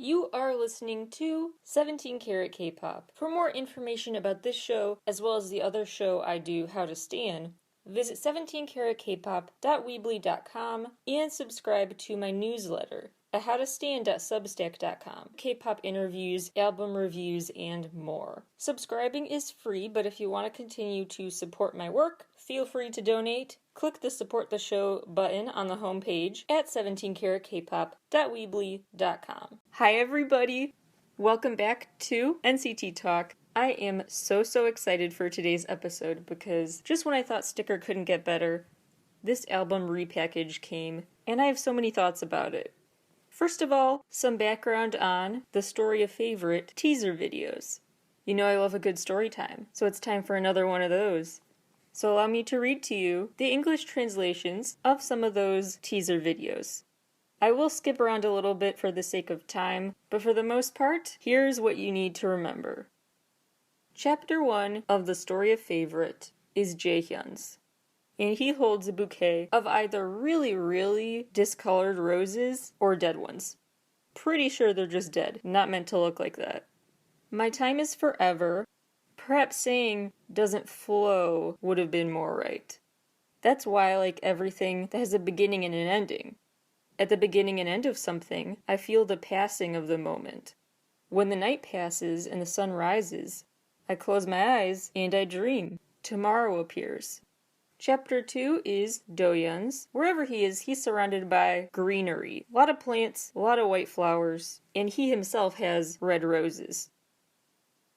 You are listening to 17 Carat K-Pop. For more information about this show, as well as the other show I do, How to Stan, visit 17caratkpop.weebly.com and subscribe to my newsletter at howtostan.substack.com. K-pop interviews, album reviews, and more. Subscribing is free, but if you want to continue to support my work, feel free to donate. Click the Support the Show button on the homepage at 17caratkpop.weebly.com. Hi everybody! Welcome back to NCT Talk. I am so excited for today's episode because just when I thought Sticker couldn't get better, this album repackage came, and I have so many thoughts about it. First of all, some background on the Story of Favorite teaser videos. You know I love a good story time, so it's time for another one of those. So allow me to read to you the English translations of some of those teaser videos. I will skip around a little bit for the sake of time, but for the most part, here's what you need to remember. Chapter 1 of the Story of Favorite is Jaehyun's, and he holds a bouquet of either really discolored roses or dead ones. Pretty sure they're just dead, not meant to look like that. My time is forever. Perhaps saying doesn't flow would have been more right. That's why I like everything that has a beginning and an ending. At the beginning and end of something, I feel the passing of the moment. When the night passes and the sun rises, I close my eyes and I dream. Tomorrow appears. Chapter 2 is Doyeon's. Wherever he is, he's surrounded by greenery. A lot of plants, a lot of white flowers, and he himself has red roses.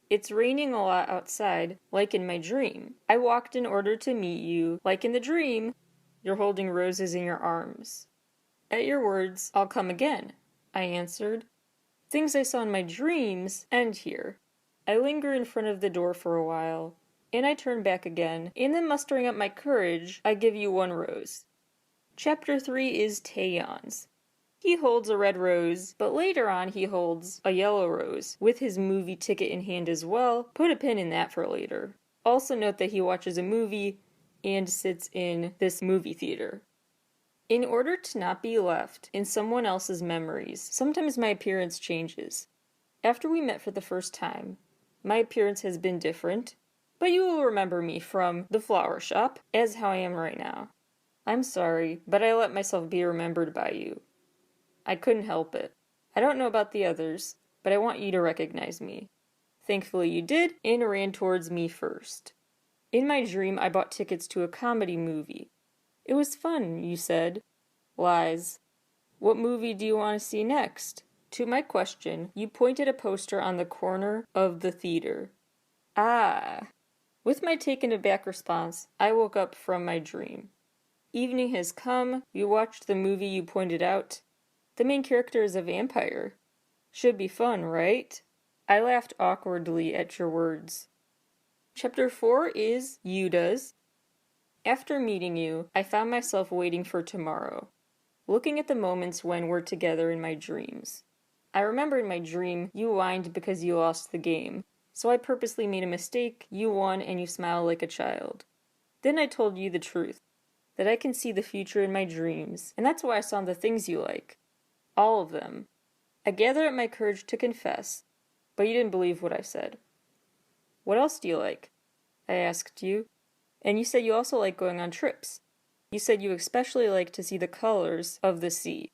It's raining a lot outside, like in my dream. I walked in order to meet you, like in the dream. You're holding roses in your arms. At your words, I'll come again, I answered. Things I saw in my dreams end here. I linger in front of the door for a while, and I turn back again, and then mustering up my courage, I give you one rose. Chapter 3 is Taeyeon's. He holds a red rose, but later on he holds a yellow rose, with his movie ticket in hand as well. Put a pin in that for later. Also note that he watches a movie and sits in this movie theater. In order to not be left in someone else's memories, sometimes my appearance changes. After we met for the first time, my appearance has been different, but you will remember me from the flower shop as how I am right now. I'm sorry, but I let myself be remembered by you. I couldn't help it. I don't know about the others, but I want you to recognize me. Thankfully you did, and ran towards me first. In my dream, I bought tickets to a comedy movie. It was fun, you said. Lies. What movie do you want to see next? To my question, you pointed a poster on the corner of the theater. Ah. With my taken aback response, I woke up from my dream. Evening has come, you watched the movie you pointed out. The main character is a vampire. Should be fun, right? I laughed awkwardly at your words. Chapter 4 is Yuda's. After meeting you, I found myself waiting for tomorrow, looking at the moments when we're together in my dreams. I remember in my dream, you whined because you lost the game, so I purposely made a mistake, you won, and you smiled like a child. Then I told you the truth, that I can see the future in my dreams, and that's why I saw the things you like. All of them. I gathered up my courage to confess, but you didn't believe what I said. What else do you like? I asked you, and you said you also like going on trips. You said you especially like to see the colors of the sea.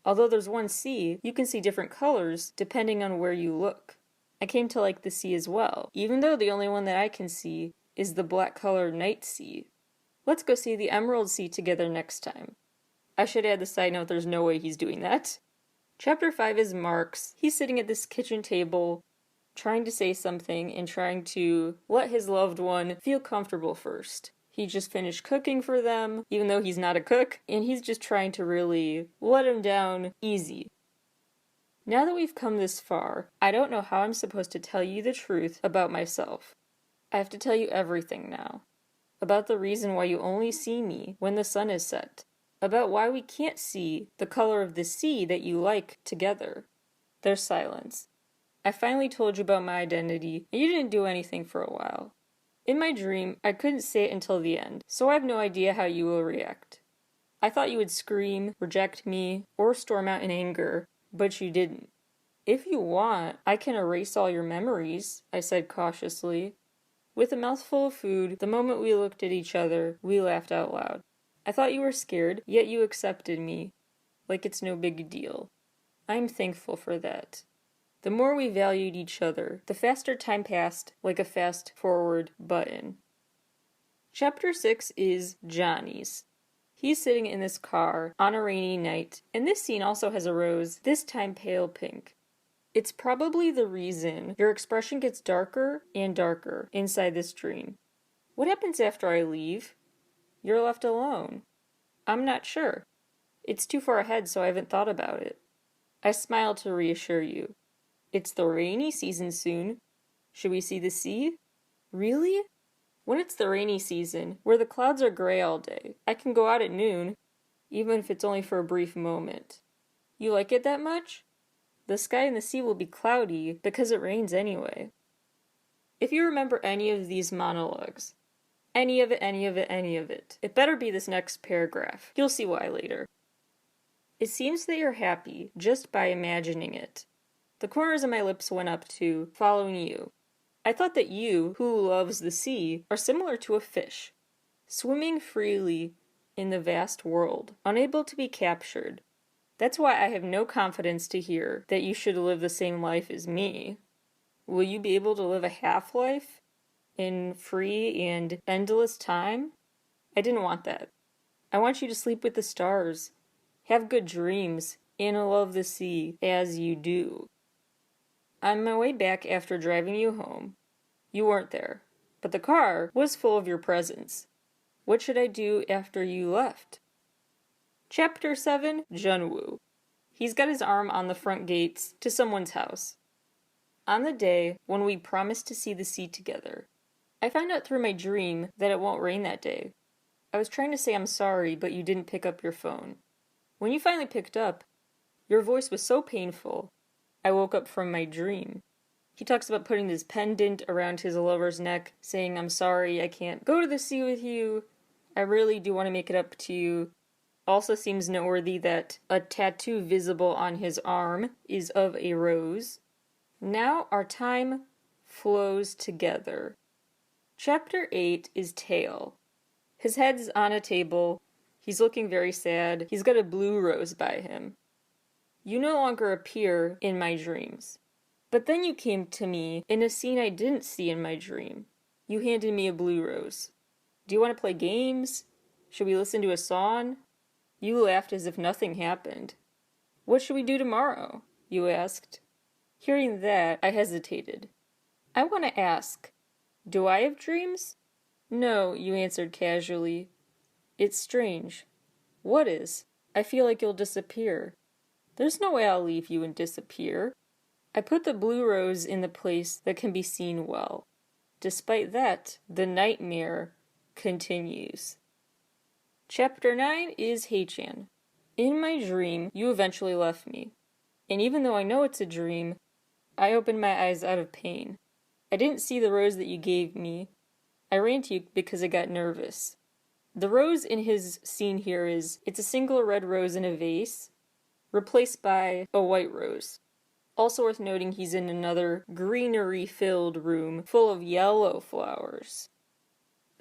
Although there's one sea, you can see different colors depending on where you look. I came to like the sea as well, even though the only one that I can see is the black-colored night sea. Let's go see the Emerald Sea together next time. I should add the side note, there's no way he's doing that. Chapter 5 is Mark's. He's sitting at this kitchen table, trying to say something and trying to let his loved one feel comfortable first. He just finished cooking for them, even though he's not a cook, and he's just trying to really let him down easy. Now that we've come this far, I don't know how I'm supposed to tell you the truth about myself. I have to tell you everything now. About the reason why you only see me when the sun is set. About why we can't see the color of the sea that you like together. There's silence. I finally told you about my identity, and you didn't do anything for a while. In my dream, I couldn't say it until the end, so I have no idea how you will react. I thought you would scream, reject me, or storm out in anger, but you didn't. If you want, I can erase all your memories, I said cautiously. With a mouthful of food, the moment we looked at each other, we laughed out loud. I thought you were scared, yet you accepted me, like it's no big deal. I'm thankful for that. The more we valued each other, the faster time passed like a fast-forward button. Chapter 6 is Johnny's. He's sitting in this car on a rainy night, and this scene also has a rose, this time pale pink. It's probably the reason your expression gets darker and darker inside this dream. What happens after I leave? You're left alone. I'm not sure. It's too far ahead, so I haven't thought about it. I smile to reassure you. It's the rainy season soon. Should we see the sea? Really? When it's the rainy season, where the clouds are gray all day, I can go out at noon, even if it's only for a brief moment. You like it that much? The sky and the sea will be cloudy because it rains anyway. If you remember any of these monologues, any of it, it better be this next paragraph. You'll see why later. It seems that you're happy just by imagining it. The corners of my lips went up to following you. I thought that you, who loves the sea, are similar to a fish, swimming freely in the vast world, unable to be captured. That's why I have no confidence to hear that you should live the same life as me. Will you be able to live a half-life in free and endless time? I didn't want that. I want you to sleep with the stars, have good dreams, and love the sea as you do. On my way back after driving you home, you weren't there, but the car was full of your presents. What should I do after you left? Chapter 7, Junwoo. He's got his arm on the front gates to someone's house. On the day when we promised to see the sea together, I found out through my dream that it won't rain that day. I was trying to say I'm sorry, but you didn't pick up your phone. When you finally picked up, your voice was so painful, I woke up from my dream. He talks about putting this pendant around his lover's neck, saying, I'm sorry, I can't go to the sea with you. I really do want to make it up to you. Also seems noteworthy that a tattoo visible on his arm is of a rose. Now our time flows together. Chapter 8 is Tail. His head's on a table. He's looking very sad. He's got a blue rose by him. You no longer appear in my dreams. But then you came to me in a scene I didn't see in my dream. You handed me a blue rose. Do you want to play games? Should we listen to a song? You laughed as if nothing happened. What should we do tomorrow? You asked. Hearing that, I hesitated. I want to ask, do I have dreams? No, you answered casually. It's strange. What is? I feel like you'll disappear. There's no way I'll leave you and disappear. I put the blue rose in the place that can be seen well. Despite that, the nightmare continues. Chapter 9 is Haechan. In my dream, you eventually left me. And even though I know it's a dream, I opened my eyes out of pain. I didn't see the rose that you gave me. I ran to you because I got nervous. The rose in his scene here it's a single red rose in a vase, replaced by a white rose. Also worth noting, he's in another greenery-filled room full of yellow flowers.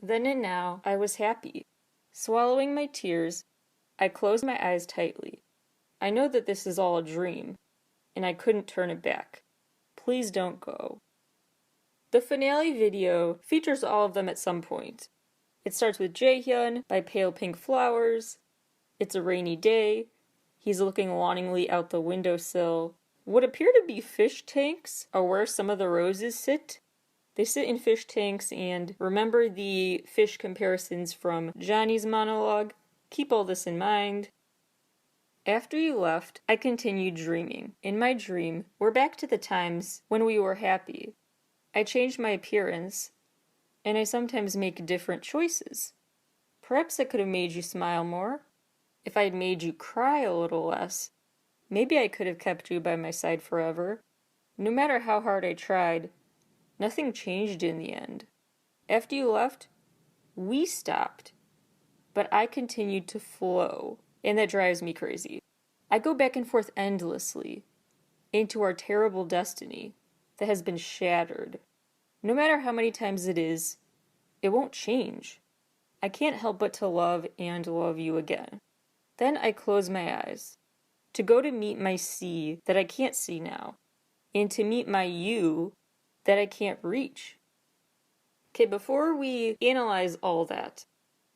Then and now, I was happy. Swallowing my tears, I closed my eyes tightly. I know that this is all a dream, and I couldn't turn it back. Please don't go. The finale video features all of them at some point. It starts with Jaehyun by Pale Pink Flowers. It's a rainy day. He's looking longingly out the windowsill. What appear to be fish tanks are where some of the roses sit. They sit in fish tanks, and remember the fish comparisons from Johnny's monologue? Keep all this in mind. After you left, I continued dreaming. In my dream, we're back to the times when we were happy. I changed my appearance, and I sometimes make different choices. Perhaps I could have made you smile more. If I had made you cry a little less, maybe I could have kept you by my side forever. No matter how hard I tried, nothing changed in the end. After you left, we stopped. But I continued to flow, and that drives me crazy. I go back and forth endlessly. into our terrible destiny that has been shattered. No matter how many times it is, it won't change. I can't help but to love and love you again. Then I close my eyes, to go to meet my C that I can't see now, and to meet my you that I can't reach. Okay, before we analyze all that,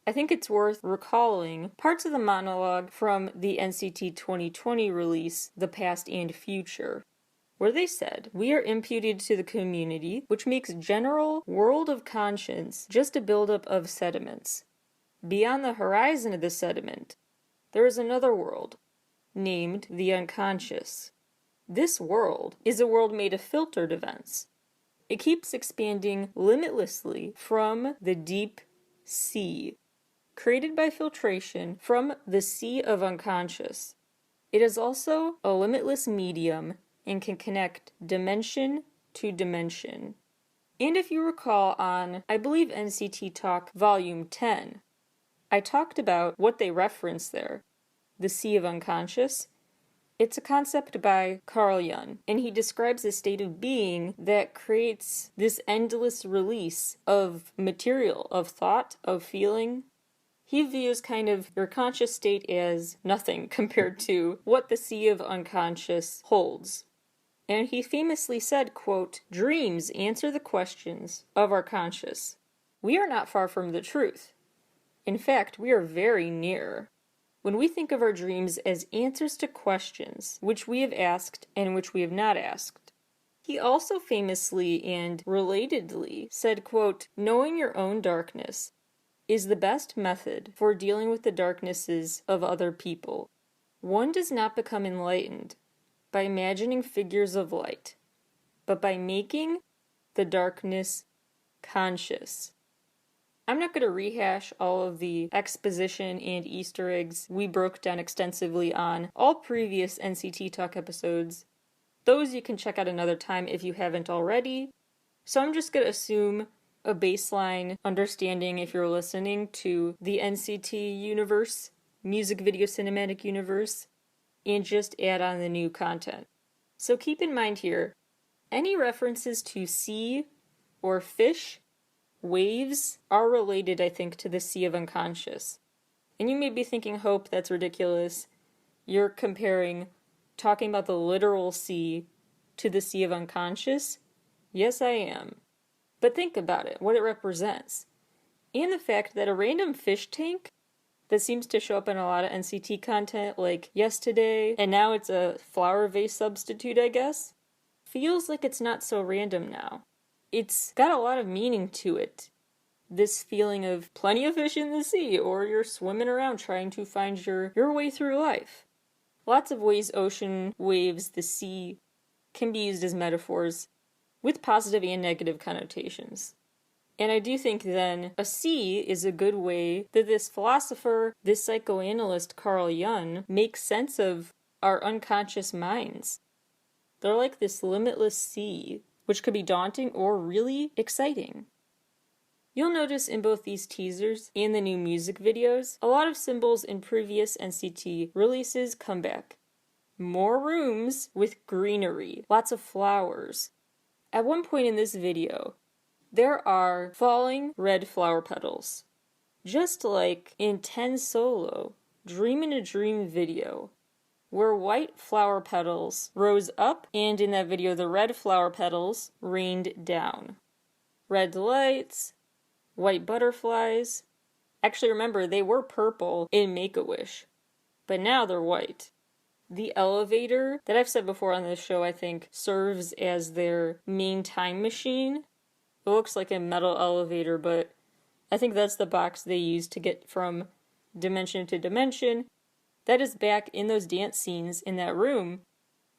I think it's worth recalling parts of the monologue from the NCT 2020 release, The Past and Future, where they said, "We are imputed to the community, which makes general world of conscience just a buildup of sediments. Beyond the horizon of the sediment, there is another world, named the unconscious. This world is a world made of filtered events. It keeps expanding limitlessly from the deep sea, created by filtration from the sea of unconscious. It is also a limitless medium and can connect dimension to dimension." And if you recall on, I believe, NCT Talk Volume 10, I talked about what they reference there, the sea of unconscious. It's a concept by Carl Jung, and he describes a state of being that creates this endless release of material, of thought, of feeling. He views kind of your conscious state as nothing compared to what the sea of unconscious holds. And he famously said, quote, "Dreams answer the questions of our conscious. We are not far from the truth. In fact, we are very near. When we think of our dreams as answers to questions which we have asked and which we have not asked." He also famously and relatedly said, quote, "Knowing your own darkness is the best method for dealing with the darknesses of other people. One does not become enlightened by imagining figures of light, but by making the darkness conscious." I'm not going to rehash all of the exposition and Easter eggs we broke down extensively on all previous NCT Talk episodes. Those you can check out another time if you haven't already. So I'm just going to assume a baseline understanding if you're listening to the NCT universe, music video cinematic universe, and just add on the new content. So keep in mind here, any references to sea or fish, waves, are related, I think, to the sea of unconscious. And you may be thinking, Hope, that's ridiculous. You're comparing talking about the literal sea to the sea of unconscious? Yes, I am. But think about it, what it represents. And the fact that a random fish tank that seems to show up in a lot of NCT content, like yesterday, and now it's a flower vase substitute, I guess, feels like it's not so random now. It's got a lot of meaning to it. This feeling of plenty of fish in the sea, or you're swimming around trying to find your way through life. Lots of ways ocean, waves, the sea can be used as metaphors with positive and negative connotations. And I do think then a sea is a good way that this philosopher, this psychoanalyst Carl Jung, makes sense of our unconscious minds. They're like this limitless sea, which could be daunting or really exciting. You'll notice in both these teasers and the new music videos, a lot of symbols in previous NCT releases come back. More rooms with greenery, lots of flowers. At one point in this video, there are falling red flower petals. Just like in 10 Solo, Dream in a Dream video, where white flower petals rose up, and in that video the red flower petals rained down. Red lights, white butterflies. Actually, remember, they were purple in Make-A-Wish, but now they're white. The elevator, that I've said before on this show, I think, serves as their main time machine. It looks like a metal elevator, but I think that's the box they use to get from dimension to dimension. That is back in those dance scenes in that room.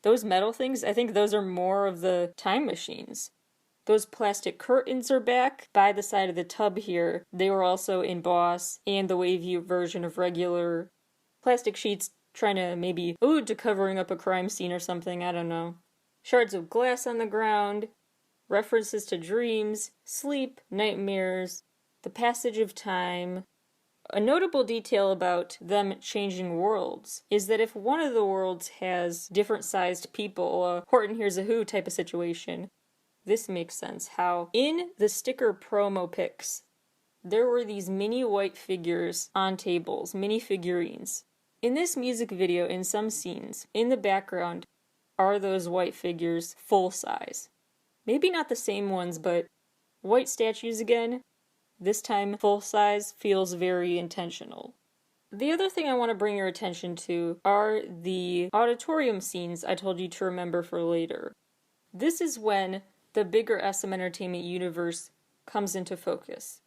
Those metal things, I think those are more of the time machines. Those plastic curtains are back by the side of the tub here. They were also in Boss and the wavy version of regular plastic sheets, trying to maybe ode to covering up a crime scene or something, I don't know. Shards of glass on the ground, references to dreams, sleep, nightmares, the passage of time. A notable detail about them changing worlds is that if one of the worlds has different sized people, a Horton Hears a Who type of situation, this makes sense. How in the sticker promo pics, there were these mini white figures on tables, mini figurines. In this music video, in some scenes, in the background are those white figures full size. Maybe not the same ones, but white statues again. This time, full size feels very intentional. The other thing I want to bring your attention to are the auditorium scenes I told you to remember for later. This is when the bigger SM Entertainment universe comes into focus.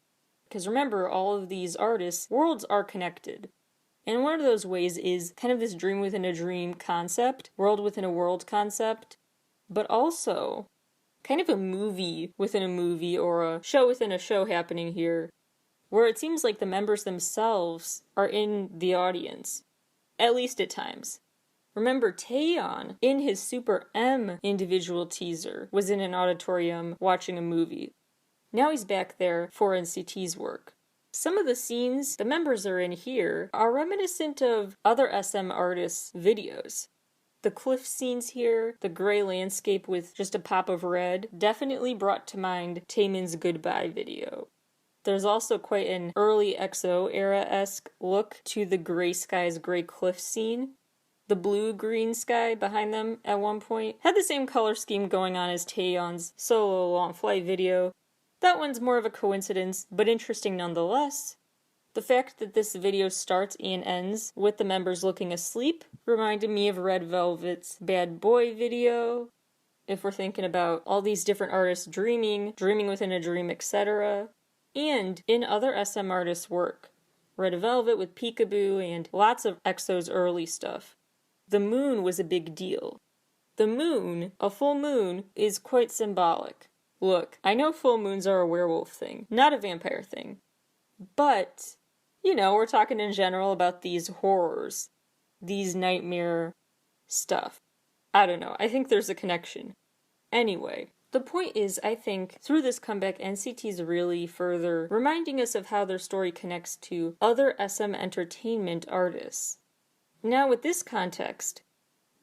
Because remember, all of these artists' worlds are connected. And one of those ways is kind of this dream within a dream concept, world within a world concept, but also kind of a movie within a movie or a show within a show happening here, where it seems like the members themselves are in the audience, at least at times. Remember, Taeyeon, in his Super M individual teaser, was in an auditorium watching a movie. Now he's back there for NCT's work. Some of the scenes the members are in here are reminiscent of other SM artists' videos. The cliff scenes here, the gray landscape with just a pop of red, definitely brought to mind Taemin's Goodbye video. There's also quite an early EXO era-esque look to the gray skies, gray cliff scene. The blue-green sky behind them at one point had the same color scheme going on as Taeyeon's solo long flight video. That one's more of a coincidence, but interesting nonetheless. The fact that this video starts and ends with the members looking asleep reminded me of Red Velvet's Bad Boy video. If we're thinking about all these different artists dreaming within a dream, etc. And in other SM artists' work. Red Velvet with Peekaboo and lots of EXO's early stuff. The moon was a big deal. The moon, a full moon, is quite symbolic. Look, I know full moons are a werewolf thing, not a vampire thing. But, we're talking in general about these horrors, these nightmare stuff. I don't know, I think there's a connection. Anyway, the point is, I think, through this comeback, NCT's really further reminding us of how their story connects to other SM Entertainment artists. Now, with this context,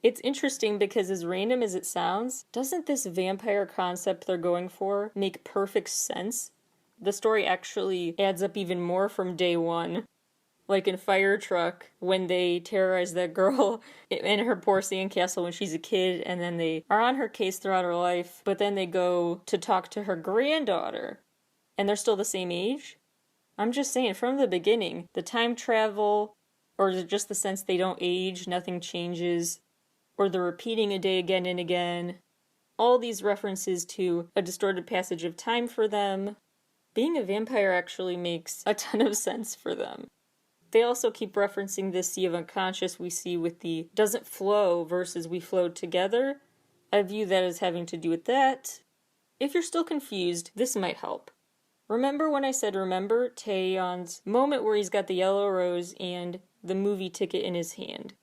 it's interesting because as random as it sounds, doesn't this vampire concept they're going for make perfect sense? The story actually adds up even more from day one. Like in Fire Truck, when they terrorize that girl in her poor sandcastle when she's a kid, and then they are on her case throughout her life, but then they go to talk to her granddaughter, and they're still the same age? I'm just saying, from the beginning, the time travel, or is it just the sense they don't age, nothing changes, or they're repeating a day again and again. All these references to a distorted passage of time for them. Being a vampire actually makes a ton of sense for them. They also keep referencing this sea of unconscious we see with the doesn't flow versus we flowed together. I view that as having to do with that. If you're still confused, this might help. Remember when I said remember Taeyeon's moment where he's got the yellow rose and the movie ticket in his hand?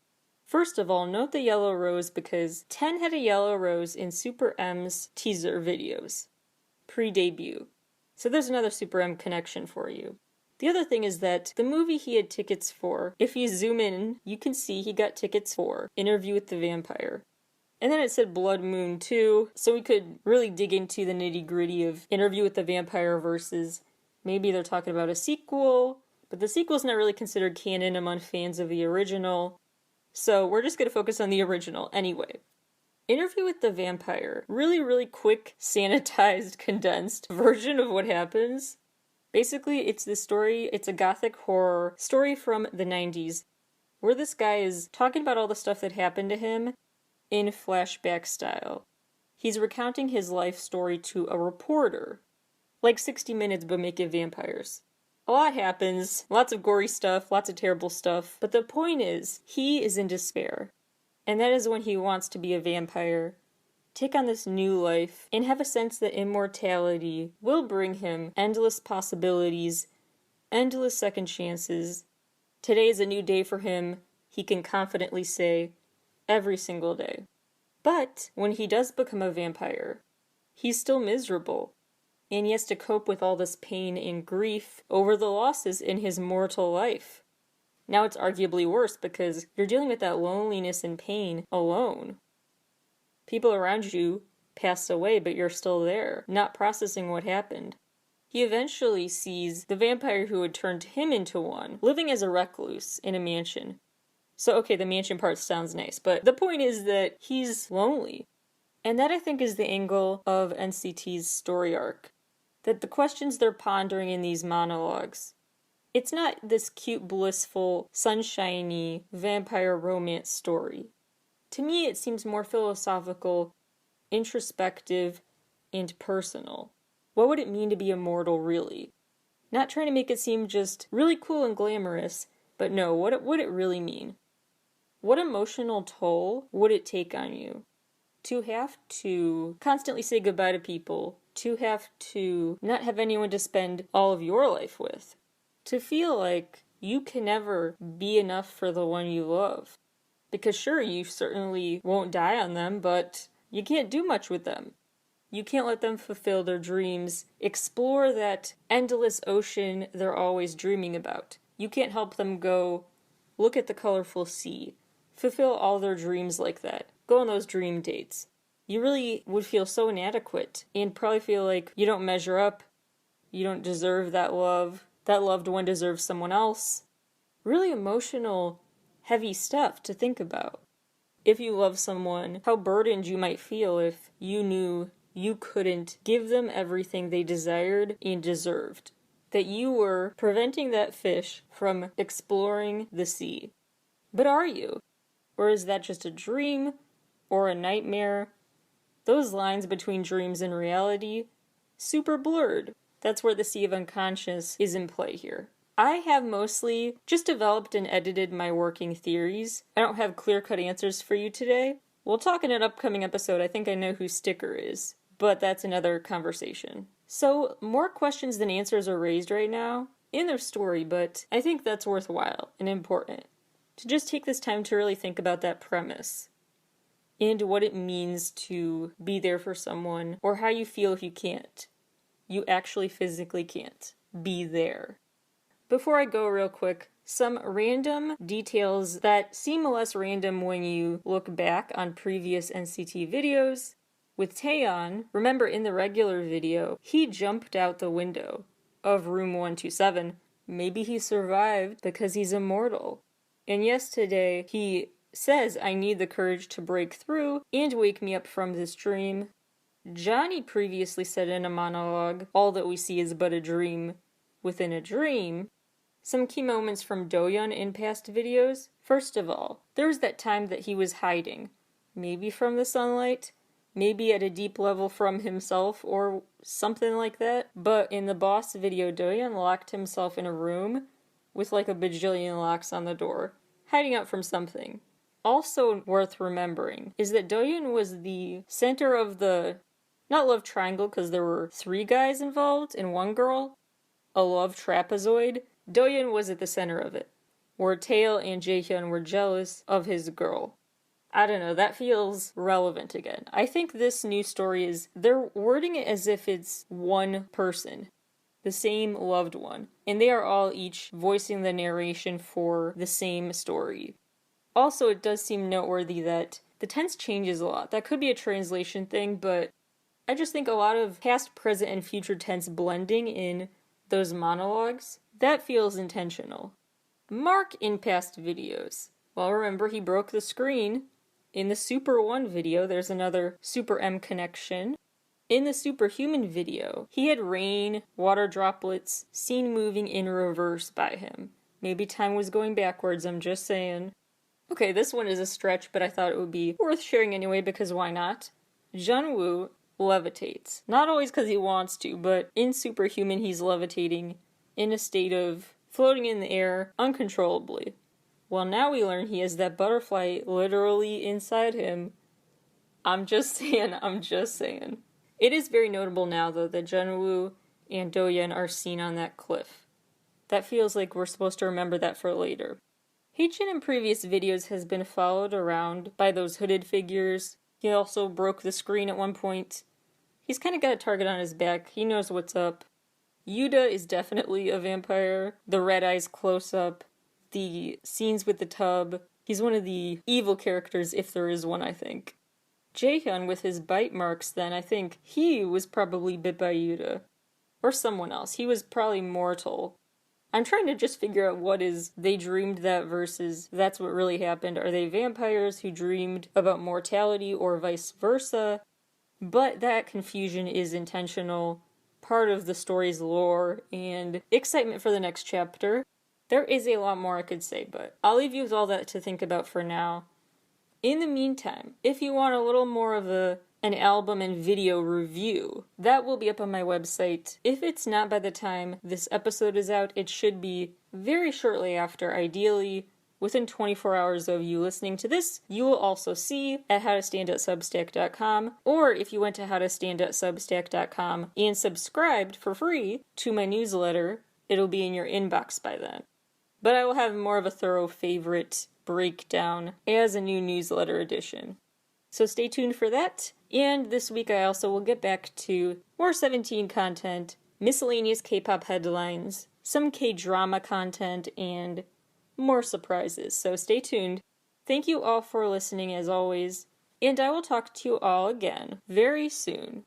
First of all, note the yellow rose because 10 had a yellow rose in Super M's teaser videos, pre-debut. So there's another Super M connection for you. The other thing is that the movie he had tickets for, if you zoom in, you can see he got tickets for Interview with the Vampire. And then it said Blood Moon too, so we could really dig into the nitty-gritty of Interview with the Vampire versus maybe they're talking about a sequel, but the sequel's not really considered canon among fans of the original. So we're just going to focus on the original anyway. Interview with the Vampire. Really, really quick, sanitized, condensed version of what happens. Basically, it's this story, it's a gothic horror story from the 90s, where this guy is talking about all the stuff that happened to him in flashback style. He's recounting his life story to a reporter. Like 60 Minutes, but make it vampires. A lot happens, lots of gory stuff, lots of terrible stuff, but the point is, he is in despair. And that is when he wants to be a vampire, take on this new life, and have a sense that immortality will bring him endless possibilities, endless second chances. Today is a new day for him, he can confidently say, every single day. But when he does become a vampire, he's still miserable. and he has to cope with all this pain and grief over the losses in his mortal life. Now it's arguably worse because you're dealing with that loneliness and pain alone. People around you pass away, but you're still there, not processing what happened. He eventually sees the vampire who had turned him into one, living as a recluse in a mansion. So, okay, the mansion part sounds nice, but the point is that he's lonely. And that, I think, is the angle of NCT's story arc. That the questions they're pondering in these monologues, it's not this cute, blissful, sunshiny vampire romance story. To me, it seems more philosophical, introspective, and personal. What would it mean to be immortal, really? Not trying to make it seem just really cool and glamorous, but no, what would it really mean? What emotional toll would it take on you? To have to constantly say goodbye to people, to have to not have anyone to spend all of your life with, to feel like you can never be enough for the one you love. Because sure, you certainly won't die on them, but you can't do much with them. You can't let them fulfill their dreams, explore that endless ocean they're always dreaming about. You can't help them go look at the colorful sea, fulfill all their dreams like that, go on those dream dates. You really would feel so inadequate and probably feel like you don't measure up, you don't deserve that love, that loved one deserves someone else. Really emotional, heavy stuff to think about. If you love someone, how burdened you might feel if you knew you couldn't give them everything they desired and deserved. That you were preventing that fish from exploring the sea. But are you? Or is that just a dream? Or a nightmare? Those lines between dreams and reality, super blurred. That's where the sea of unconscious is in play here. I have mostly just developed and edited my working theories. I don't have clear-cut answers for you today. We'll talk in an upcoming episode. I think I know who Sticker is. But that's another conversation. So, more questions than answers are raised right now in their story, but I think that's worthwhile and important. To just take this time to really think about that premise. And what it means to be there for someone, or how you feel if you can't. You actually physically can't be there. Before I go real quick, some random details that seem less random when you look back on previous NCT videos. With Taeyeon, remember in the regular video, he jumped out the window of room 127. Maybe he survived because he's immortal. And yes, today he says, I need the courage to break through and wake me up from this dream. Johnny previously said in a monologue, all that we see is but a dream within a dream. Some key moments from Doyeon in past videos. First of all, there was that time that he was hiding. Maybe from the sunlight, maybe at a deep level from himself or something like that. But in the boss video, Doyeon locked himself in a room with like a bajillion locks on the door, hiding out from something. Also worth remembering is that Doyeon was the center of the, not love triangle because there were 3 guys involved and 1 girl, a love trapezoid. Doyeon was at the center of it, where Taeil and Jaehyun were jealous of his girl. I don't know, that feels relevant again. I think this new story is, they're wording it as if it's one person, the same loved one, and they are all each voicing the narration for the same story. Also, it does seem noteworthy that the tense changes a lot. That could be a translation thing, but I just think a lot of past, present, and future tense blending in those monologues, that feels intentional. Mark in past videos. Well, remember, he broke the screen. In the Super 1 video, there's another Super M connection. In the Superhuman video, he had rain, water droplets, seen moving in reverse by him. Maybe time was going backwards, I'm just saying. Okay, this one is a stretch, but I thought it would be worth sharing anyway, because why not? Jungwoo levitates. Not always because he wants to, but in Superhuman he's levitating in a state of floating in the air uncontrollably. Well, now we learn he has that butterfly literally inside him. I'm just saying. It is very notable now, though, that Jungwoo and Doyeon are seen on that cliff. That feels like we're supposed to remember that for later. Haechin in previous videos has been followed around by those hooded figures. He also broke the screen at one point. He's kind of got a target on his back. He knows what's up. Yuta is definitely a vampire. The red eyes close up, the scenes with the tub. He's one of the evil characters, if there is one, I think. Jaehyun, with his bite marks, then, I think he was probably bit by Yuta. Or someone else. He was probably mortal. I'm trying to just figure out what is they dreamed that versus that's what really happened. Are they vampires who dreamed about mortality or vice versa? But that confusion is intentional, part of the story's lore, and excitement for the next chapter. There is a lot more I could say, but I'll leave you with all that to think about for now. In the meantime, if you want a little more of an album and video review, that will be up on my website. If it's not by the time this episode is out, it should be very shortly after, ideally within 24 hours of you listening to this. You will also see at howtostand.substack.com, or if you went to howtostand.substack.com and subscribed for free to my newsletter, it'll be in your inbox by then. But I will have more of a thorough favorite breakdown as a new newsletter edition. So stay tuned for that. And this week I also will get back to more 17 content, miscellaneous K-pop headlines, some K-drama content, and more surprises. So stay tuned. Thank you all for listening as always, and I will talk to you all again very soon.